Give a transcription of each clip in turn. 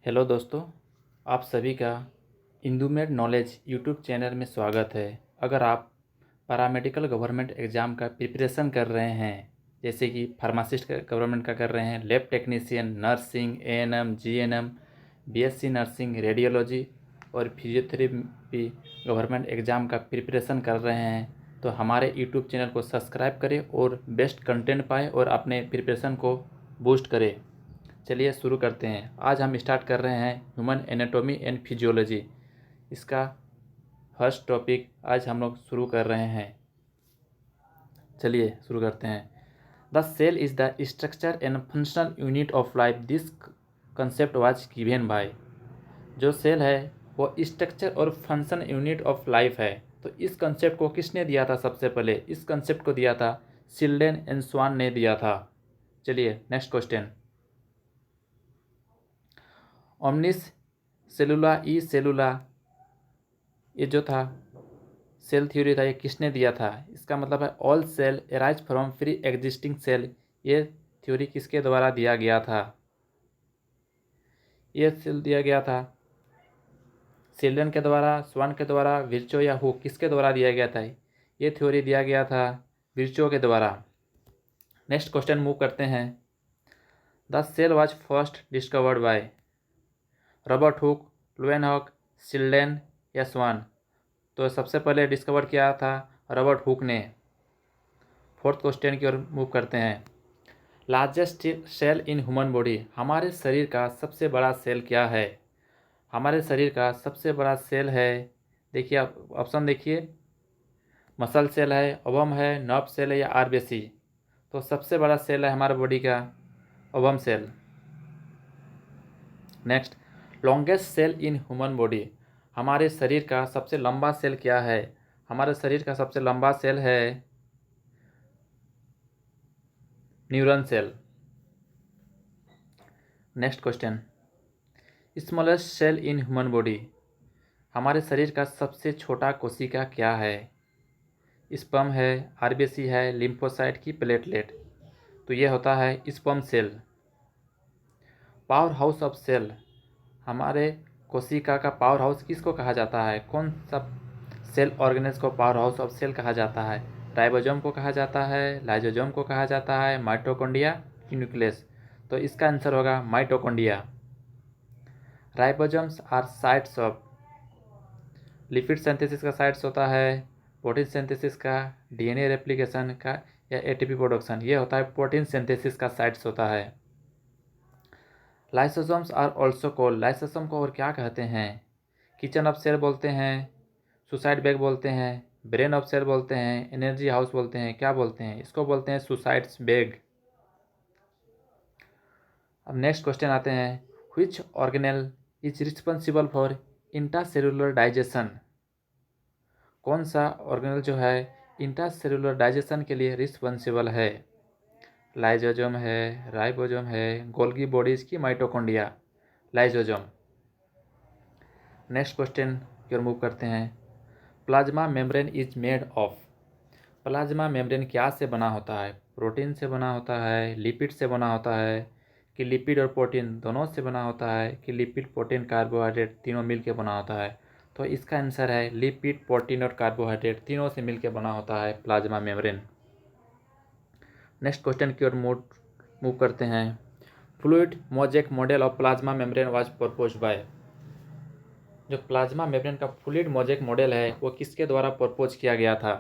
Hello दोस्तों, आप सभी का इंदुमेड नॉलेज यूट्यूब चैनल में स्वागत है। अगर आप पैरामेडिकल गवर्नमेंट एग्ज़ाम का प्रिपरेशन कर रहे हैं, जैसे कि फार्मासिस्ट का गवर्नमेंट का कर रहे हैं, lab technician, nursing, ANM, GNM, BSc nursing, radiology और फिजियोथेरेपी गवर्नमेंट एग्ज़ाम का प्रिपरेशन कर रहे हैं, तो हमारे यूट्यूब चैनल को सब्सक्राइब करें और बेस्ट कंटेंट पाएँ और अपने प्रिपरेशन को बूस्ट करें। चलिए शुरू करते हैं। आज हम स्टार्ट कर रहे हैं ह्यूमन एनाटॉमी एंड फिजियोलॉजी। इसका फर्स्ट टॉपिक आज हम लोग शुरू कर रहे हैं। चलिए शुरू करते हैं। The cell is the structure and functional unit of life. This concept was given by. जो सेल है वो स्ट्रक्चर और फंक्शन यूनिट ऑफ लाइफ है। तो इस कंसेप्ट को किसने दिया था? सबसे पहले इस कंसेप्ट को दिया था शिल्डेन एंड स्वान ने दिया था। चलिए नेक्स्ट क्वेश्चन। ओमनिस सेलुला ई सेलुला, ये जो था सेल थ्योरी था, ये किसने दिया था? इसका मतलब है all cell arise from pre existing cell. ये थ्योरी किसके द्वारा दिया गया था? ये सेल दिया गया था शिल्डेन के द्वारा, स्वान के द्वारा, विर्चो या हुक, किसके द्वारा दिया गया था? ये थ्योरी दिया गया था विर्चो के द्वारा। नेक्स्ट क्वेश्चन मूव करते हैं। The cell was first discovered by Robert Hooke, Leeuwenhoek, Schleiden या स्वान? तो सबसे पहले डिस्कवर किया था रॉबर्ट हुक ने। फोर्थ क्वेश्चन की ओर मूव करते हैं। Largest cell in human body, हमारे शरीर का सबसे बड़ा सेल क्या है? हमारे शरीर का सबसे बड़ा सेल है, देखिए आप ऑप्शन देखिए, मसल सेल है, ओवम है, नर्व सेल है या आरबीसी? तो सबसे बड़ा सेल है हमारे बॉडी का ovum cell. Next, longest cell in human body, हमारे शरीर का सबसे लंबा सेल क्या है? हमारे शरीर का सबसे लंबा सेल है neuron cell. Next question, smallest cell in human body, हमारे शरीर का सबसे छोटा कोशिका क्या है? स्पर्म है, आरबीसी है, लिम्फोसाइट की प्लेटलेट? तो ये होता है sperm cell. Power house of cell, हमारे कोशिका का पावर हाउस किसको कहा जाता है? कौन सा सेल ऑर्गेनेज को पावर हाउस ऑफ सेल कहा जाता है? राइबोसोम को कहा जाता है, लाइसोसोम को कहा जाता है, माइटोकॉन्ड्रिया की न्यूक्लियस? तो इसका आंसर होगा mitochondria. Ribosomes are sites of, lipid synthesis का साइट्स होता है, प्रोटीन सिंथेसिस का, डीएनए रेप्लिकेशन का या एटीपी प्रोडक्शन? ये होता है प्रोटीन सिंथेसिस का साइट्स होता है। Lysosomes are also called, lysosome को और क्या कहते हैं? किचन ऑफ सेल बोलते हैं, सुसाइड बैग बोलते हैं, ब्रेन ऑफ सेल बोलते हैं, एनर्जी हाउस बोलते हैं, क्या बोलते हैं? इसको बोलते हैं सुसाइड्स बैग। अब नेक्स्ट क्वेश्चन आते हैं। Which organelle is responsible for intracellular digestion, कौन सा ऑर्गेनेल जो है इंट्रासेलुलर डाइजेशन के लिए रिस्पॉन्सिबल है? लाइसोसोम है, राइबोसोम है, गोल्गी बॉडीज की माइटोकॉन्ड्रिया? लाइसोसोम। नेक्स्ट क्वेश्चन की ओर मूव करते हैं। Plasma membrane is made of, plasma membrane क्या से बना होता है? प्रोटीन से बना होता है, लिपिड से बना होता है, कि लिपिड और प्रोटीन दोनों से बना होता है, कि लिपिड प्रोटीन कार्बोहाइड्रेट तीनों मिलकर बना होता है? तो इसका आंसर है लिपिड प्रोटीन और कार्बोहाइड्रेट तीनों से मिलकर बना होता है प्लाज्मा मेम्ब्रेन। नेक्स्ट क्वेश्चन की ओर मूव करते हैं। Fluid mosaic model of plasma membrane was proposed by, जो प्लाज्मा मेम्ब्रेन का फ्लूइड मोजेक मॉडल है वो किसके द्वारा प्रपोज किया गया था?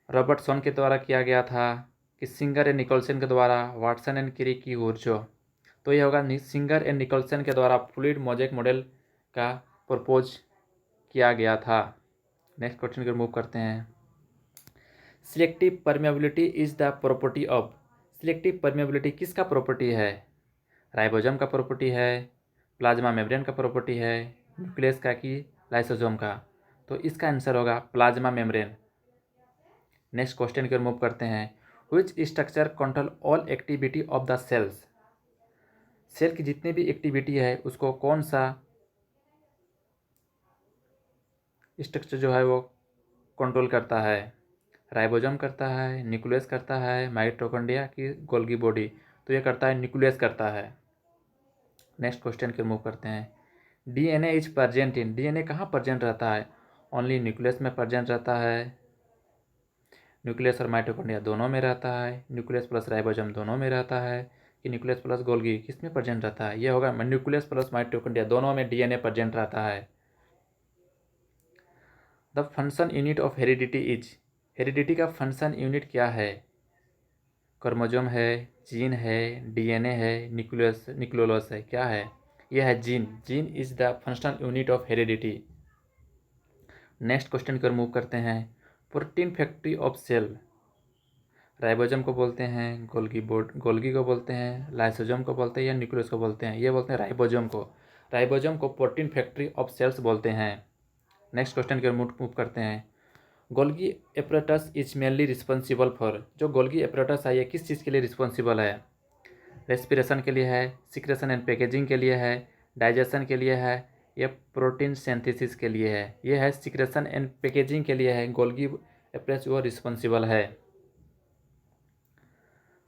रॉबर्टसन के द्वारा किया गया था, कि सिंगर एंड निकोलसन के द्वारा, वाटसन एंड क्री की ऊर्जो? तो ये होगा सिंगर एंड निकोलसन के द्वारा फ्लूइड मोजेक मॉडल का प्रपोज किया गया था। नेक्स्ट क्वेश्चन की ओर मूव करते हैं। Selective permeability is the property of, selective permeability किसका प्रॉपर्टी है? राइबोसोम का प्रॉपर्टी है, प्लाज्मा मेम्ब्रेन का प्रॉपर्टी है, न्यूक्लियस का कि लाइसोसोम का? तो इसका आंसर होगा प्लाज्मा मेम्ब्रेन। नेक्स्ट क्वेश्चन की ओर मूव करते हैं। Which structure control all activity of the cells, cell की जितनी भी एक्टिविटी है उसको कौन सा स्ट्रक्चर जो है वो कंट्रोल करता है? राइबोसोम करता है, न्यूक्लियस करता है, माइटोकॉन्ड्रिया की गोल्गी बॉडी? तो ये करता है न्यूक्लियस करता है। नेक्स्ट क्वेश्चन की मूव करते हैं। DNA is present in, DNA कहाँ प्रेजेंट रहता है? ओनली न्यूक्लियस में प्रेजेंट रहता है, न्यूक्लियस और माइटोकॉन्ड्रिया दोनों में रहता है, न्यूक्लियस प्लस राइबोसोम दोनों में रहता है, कि न्यूक्लियस प्लस गोल्गी किस में प्रेजेंट रहता है? ये होगा न्यूक्लियस प्लस माइटोकॉन्ड्रिया दोनों में डीएनए प्रेजेंट रहता है। The function unit of heredity is, heredity का फंक्शन यूनिट क्या है? क्रोमोसोम है, जीन है, डीएनए है, न्यूक्लियोलस है, क्या है? यह है gene. Gene is the functional unit of heredity. Next question की ओर मूव करते हैं। Protein factory of cell, ribosome को बोलते हैं, गोल्गी को बोलते हैं, लाइसोसोम को बोलते हैं या न्यूक्लियस को बोलते हैं? ये बोलते हैं राइबोसोम को। राइबोसोम को प्रोटीन फैक्ट्री ऑफ सेल्स बोलते हैं। नेक्स्ट क्वेश्चन की ओर मूव करते हैं। Golgi apparatus is mainly responsible for, जो गोल्गी एपरेटस है ये किस चीज़ के लिए रिस्पॉन्सिबल है? रेस्पिरेशन के लिए है, सिक्रेशन एंड पैकेजिंग के लिए है, डाइजेशन के लिए है, या प्रोटीन सिंथेसिस के लिए है? ये है सिक्रेशन एंड पैकेजिंग के लिए है, गोल्गी एपरेटस वो रिस्पॉन्सिबल है।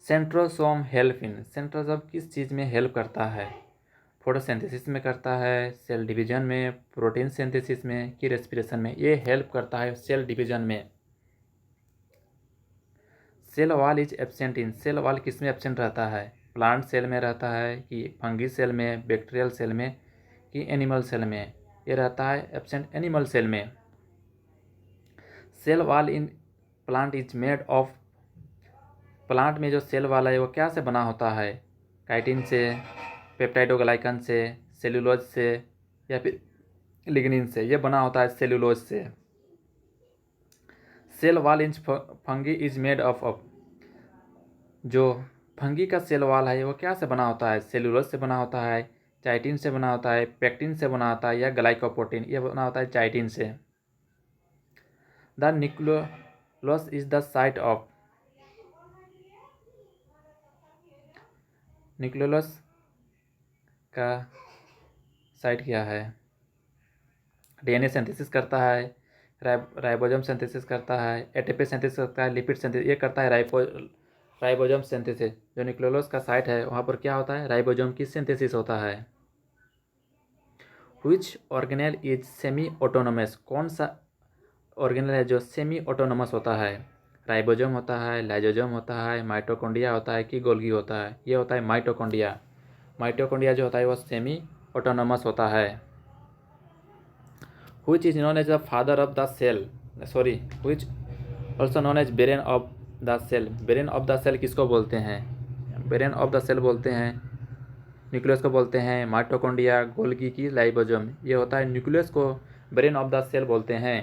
सेंट्रोसोम हेल्प इन, सेंट्रोसोम किस चीज़ में हेल्प करता है? फोटोसिंथेसिस में करता है, सेल डिवीजन में, प्रोटीन सिंथेसिस में, कि रेस्पिरेशन में? ये हेल्प करता है सेल डिवीजन में। Cell wall is absent in, cell wall किस में एब्सेंट रहता है? प्लांट सेल में रहता है, कि फंगी सेल में, बैक्टीरियल सेल में, कि एनिमल सेल में? ये रहता है एब्सेंट एनिमल सेल में। Cell wall in plant is made of, plant में जो सेल वाल है वो क्या से बना होता है? काइटिन से, पेप्टाइडोग्लाइकन से, सेल्यूलोज से, या फिर लिग्निन से? ये बना होता है सेल्यूलोज से। Cell wall in fungi is made of, जो फंगी का सेल वॉल है वो क्या से बना होता है? सेल्यूलोज से बना होता है, चाइटिन से बना होता है, पेक्टिन से बना होता है, या ग्लाइकोप्रोटीन? ये बना होता है चाइटिन से। The nucleolus is the site of, nucleolus का साइट क्या है? डीएनए सिंथेसिस करता है, राइबोसोम सिंथेसिस करता है, एटीपी सिंथेसिस करता है, लिपिड सिंथेसिस ये करता है राइबोसोम सिंथेसिस। जो न्यूक्लियोलस का साइट है वहाँ पर क्या होता है? राइबोसोम की सिंथेसिस होता है। Which organelle is semi autonomous, कौन सा ऑर्गेनेल है जो सेमी ऑटोनोमस होता है? राइबोसोम होता है, लाइसोसोम होता है, माइटोकॉन्ड्रिया होता है, कि गोल्गी होता है? ये होता है माइटोकॉन्ड्रिया। माइटोकॉन्ड्रिया जो होता है वो सेमी ऑटोनोमस होता है। which is known as the father of the cell, which also known as brain of the cell, brain of the cell किसको बोलते हैं? brain of the cell बोलते हैं न्यूक्लियस को बोलते हैं, माइटोकॉन्ड्रिया, गोल्गी की लाइबोसोम, ये होता है न्यूक्लियस को ब्रेन ऑफ द सेल बोलते हैं।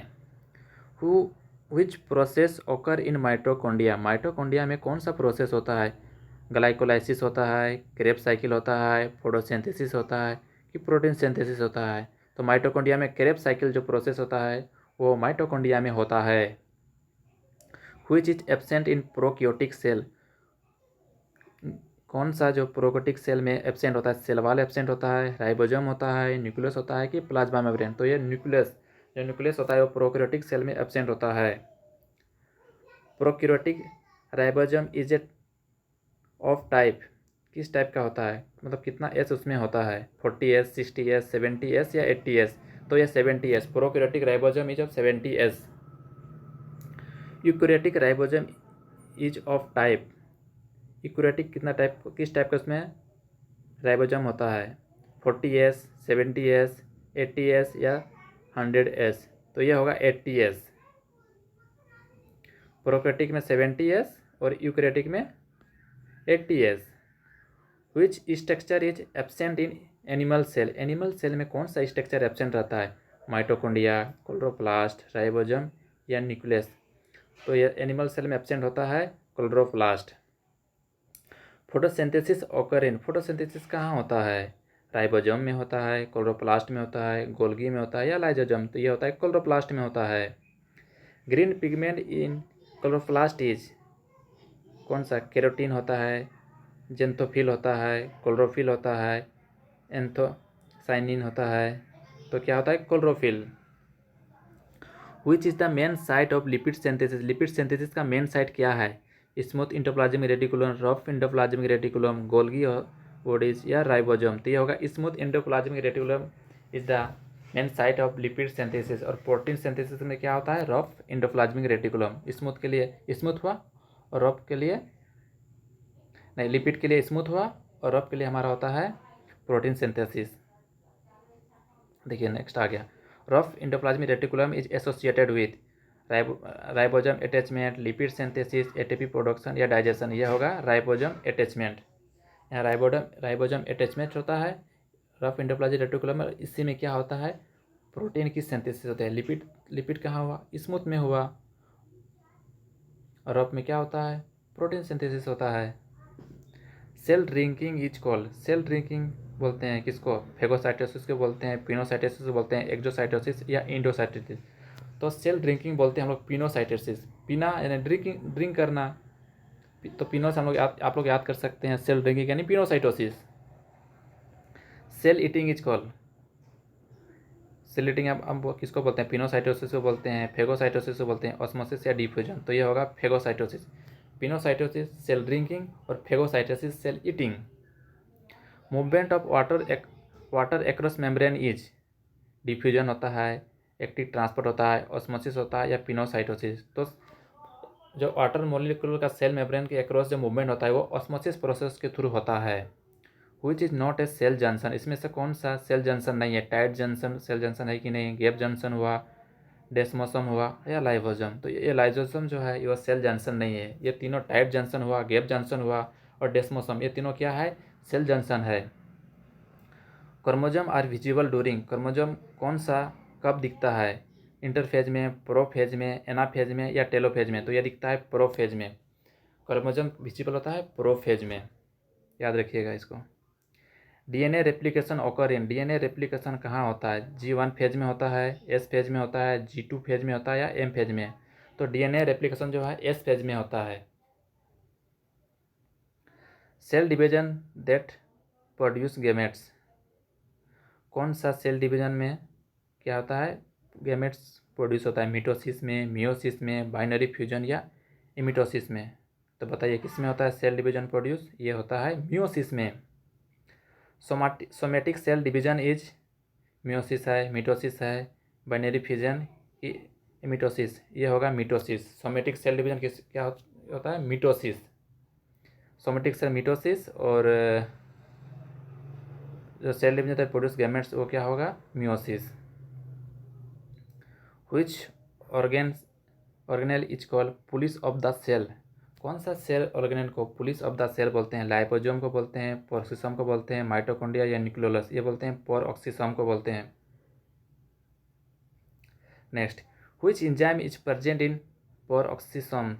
which process occur in mitochondria, mitochondria में कौन सा प्रोसेस होता है? ग्लाइकोलाइसिस होता है, क्रेब्स साइकिल होता है, फोटोसिंथेसिस होता है, कि प्रोटीन सिंथेसिस होता है? तो माइटोकॉन्ड्रिया में क्रेब्स साइकिल जो प्रोसेस होता है वो माइटोकॉन्ड्रिया में होता है। Which is absent in prokaryotic cell, कौन सा जो प्रोकैरियोटिक सेल में एब्सेंट होता है? सेल वॉल एब्सेंट होता है, राइबोसोम होता है, न्यूक्लियस होता है, कि प्लाज्मा मेम्ब्रेन? तो ये न्यूक्लियस होता है वो प्रोकैरियोटिक सेल में एब्सेंट होता है। Prokaryotic ribosome is a of type, किस टाइप का होता है? मतलब कितना एस उसमें होता है? 40S, 60S, 70S या 80S? तो ये 70S। Prokaryotic ribosome is of 70S। Eukaryotic ribosome is of type, eukaryotic किस टाइप का उसमें राइबोसोम होता है? 40S, 70S, 80S या 100S? तो ये होगा 80S। प्रोकैरियोटिक में 70S और यूकैरियोटिक में 80S। Which structure is absent in animal cell, animal cell में कौन सा स्ट्रक्चर एब्सेंट रहता है? माइटोकॉन्ड्रिया, क्लोरोप्लास्ट, राइबोसोम या न्यूक्लियस? तो ये एनिमल सेल में एब्सेंट होता है chloroplast. Photosynthesis occur in, photosynthesis कहाँ होता है? राइबोसोम में होता है, क्लोरोप्लास्ट में होता है, गोल्गी में होता है, या लाइसोसोम? तो ये होता है क्लोरोप्लास्ट में होता है। Green pigment in chloroplast is, कौन सा? केरोटीन होता है, जेंथोफिल होता है, क्लोरोफिल होता है, एंथोसाइनिन होता है। तो क्या होता है? Chlorophyll. Which is the main site of lipid synthesis, lipid synthesis का मेन साइट क्या है? Smooth endoplasmic reticulum, rough endoplasmic reticulum, Golgi bodies या राइबोसोम। तो ये होगा smooth endoplasmic reticulum is the main site of lipid synthesis. और protein synthesis में क्या होता है? Rough endoplasmic reticulum. स्मूथ के लिए स्मूथ हुआ और रफ के लिए नहीं, लिपिड के लिए स्मूथ हुआ और रफ के लिए हमारा होता है प्रोटीन सिंथेसिस। देखिए नेक्स्ट आ गया, rough endoplasmic reticulum is associated with ribosome attachment, lipid synthesis, ATP production या डाइजेशन। यह होगा राइबोसोम अटैचमेंट। यहाँ राइबोसोम अटैचमेंट होता है रफ एंडोप्लाज्मिक रेटिकुलम में। इसी में क्या होता है? प्रोटीन की सिंथेसिस होता है। लिपिड कहाँ हुआ? स्मूथ में हुआ। और रफ में क्या होता है? प्रोटीन सिंथेसिस होता है। Cell drinking is called, cell drinking बोलते हैं किसको? फेगोसाइटोसिस को बोलते हैं, पिनोसाइटोसिस को बोलते हैं, एक्सोसाइटोसिस या इंडोसाइटोसिस। तो सेल ड्रिंकिंग बोलते हैं हम लोग पिनोसाइटोसिस। पीना यानी ड्रिंक करना, तो पिनो से हम लोग आप लोग याद कर सकते हैं सेल ड्रिंकिंग यानी pinocytosis. Cell eating is called, cell eating हम किसको बोलते हैं? पिनोसाइटोसिस को बोलते हैं, फेगोसाइटोसिस को बोलते हैं, ऑस्मोसिस या डिफ्यूजन। तो ये होगा फेगोसाइटोसिस। पिनोसाइटोसिस सेल ड्रिंकिंग और phagocytosis cell eating. Movement of water across membrane is, diffusion होता है, एक्टिव ट्रांसपोर्ट होता है, ऑस्मोसिस होता है या पिनोसाइटोसिस। तो जो वाटर मॉलिक्यूल का सेल मेम्ब्रेन के अक्रॉस जो मूवमेंट होता है वो ऑस्मोसिस प्रोसेस के थ्रू होता है। Which is not a cell junction, इसमें से कौन सा सेल जंक्शन नहीं है? टाइट जंक्शन सेल जंक्शन है कि नहीं? गैप जंक्शन हुआ, डेस्मोसोम हुआ या लाइसोसोम। तो ये लाइसोसोम जो है ये सेल जंक्शन नहीं है। ये तीनों टाइट जंक्शन हुआ, गैप जंक्शन हुआ और डेस्मोसोम, ये तीनों क्या है? सेल जंक्शन है। Chromosome are visible during, chromosome कौन सा कब दिखता है? इंटरफेज में, प्रोफेज में, एनाफेज में या टेलोफेज में? तो यह दिखता है प्रोफेज में। क्रोमोसोम विजिबल होता है प्रोफेज में, याद रखिएगा इसको। DNA replication occur in, DNA replication कहाँ होता है? G1 फेज में होता है, S फेज में होता है, G2 फेज में होता है या M फेज में? तो डीएनए रेप्लिकेशन जो है S फेज में होता है। Cell division that produce gametes, कौन सा सेल डिवीजन में क्या होता है? गैमेट्स प्रोड्यूस होता है। मिटोसिस में, मियोसिस में, बाइनरी फ्यूजन या इमिटोसिस में? तो बताइए किस में होता है सेल डिवीजन प्रोड्यूस? ये होता है मियोसिस में। Somatic cell division is, meiosis है, मिटोसिस है, बाइनरी फ्यूजन, इमिटोसिस? ये होगा मिटोसिस। सोमेटिक सेल डिवीजन किस क्या होता है? मिटोसिस। सोमेटिक सेल मिटोसिस और जो सेल डिवीजन होता है प्रोड्यूस गैमेट्स वो क्या होगा? Meiosis. Which organelle is called police of the cell, कौन सा सेल ऑर्गेनेल को पुलिस ऑफ द सेल बोलते हैं? लाइपोसोम को बोलते हैं, पोरोसिसोम को बोलते हैं, माइटोकॉन्ड्रिया या न्यूक्लियोलस? ये बोलते हैं पोरऑक्सीसोम को बोलते हैं। Next, which enzyme is present in peroxisome?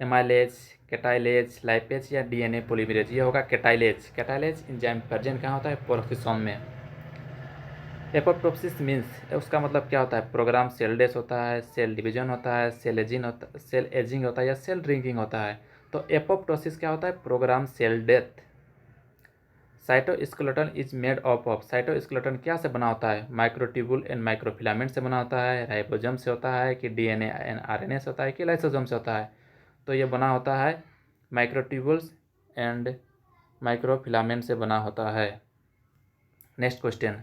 Amylase, catalase, lipase या डीएनए पॉलीमरेज? ये होगा कैटाइलेज। कैटाइलेज एंजाइम प्रेजेंट कहाँ होता है? पोरऑक्सीसोम में। एपोप्टोसिस मीन्स उसका मतलब क्या होता है? प्रोग्राम सेल डेथ होता है, सेल डिवीजन होता है, सेल एजिंग होता है या सेल ड्रिंकिंग होता है? तो एपोप्टोसिस क्या होता है? Program cell death. Cytoskeleton is made of, cytoskeleton क्या से बना होता है? माइक्रोट्यूबुल एंड माइक्रोफिलामेंट से बना होता है, राइबोसोम से होता है कि डीएनए एंड आरएनए से होता है कि लाइसोसोम से होता है? तो ये बना होता है माइक्रोट्यूबुल्स एंड माइक्रोफिलामेंट से बना होता है। Next question,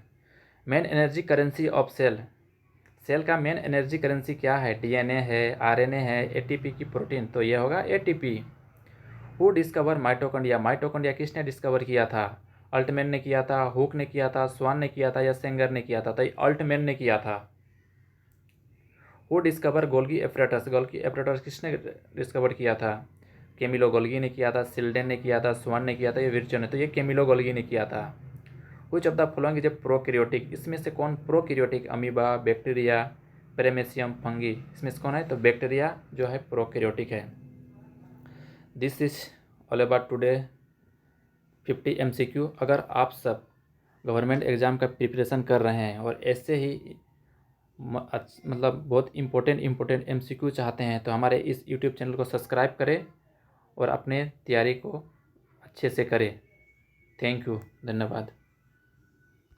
main energy currency of cell, cell का मेन एनर्जी करेंसी क्या है? डीएनए है, आरएनए है, एटीपी की प्रोटीन? तो यह होगा ATP. Who discover mitochondria, mitochondria किसने डिस्कवर किया था? अल्टमैन ने किया था, हुक ने किया था, स्वान ने किया था या सेंगर ने किया था? तो अल्टमैन ने किया था। Who discover Golgi apparatus, Golgi apparatus किसने डिस्कवर किया था? कैमिलो गोल्गी ने किया था, सिल्डेन ने किया था, स्वान ने किया था या विर्चो ने? तो ये कैमिलो गोल्गी ने किया था। Which of the following is a prokaryotic, इसमें से कौन prokaryotic? Amoeba, bacteria, paramecium, fungi? इसमें से कौन है? तो बैक्टीरिया जो है प्रोकैरियोटिक है। This is all about today 50 MCQ। अगर आप सब गवर्नमेंट एग्ज़ाम का प्रिपरेशन कर रहे हैं और ऐसे ही मतलब बहुत इम्पोर्टेंट MCQ चाहते हैं तो हमारे इस यूट्यूब चैनल को सब्सक्राइब करें और अपने तैयारी को अच्छे से करें। थैंक यू, धन्यवाद।